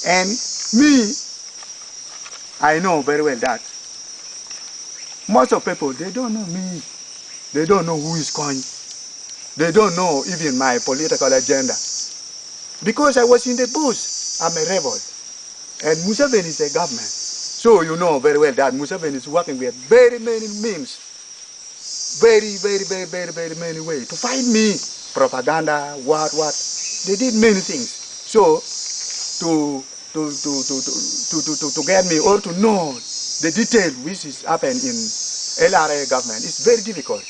And me, I know very well that most of people, they don't know me. They don't know who is Kony. They don't know even my political agenda. Because I was in the bush, I'm a rebel. And Museveni is a government. So you know very well that Museveni is working with very many means. Very many ways to fight me. Propaganda, what. They did many things. So to get me or to know the detail which is happened in LRA government, it's very difficult.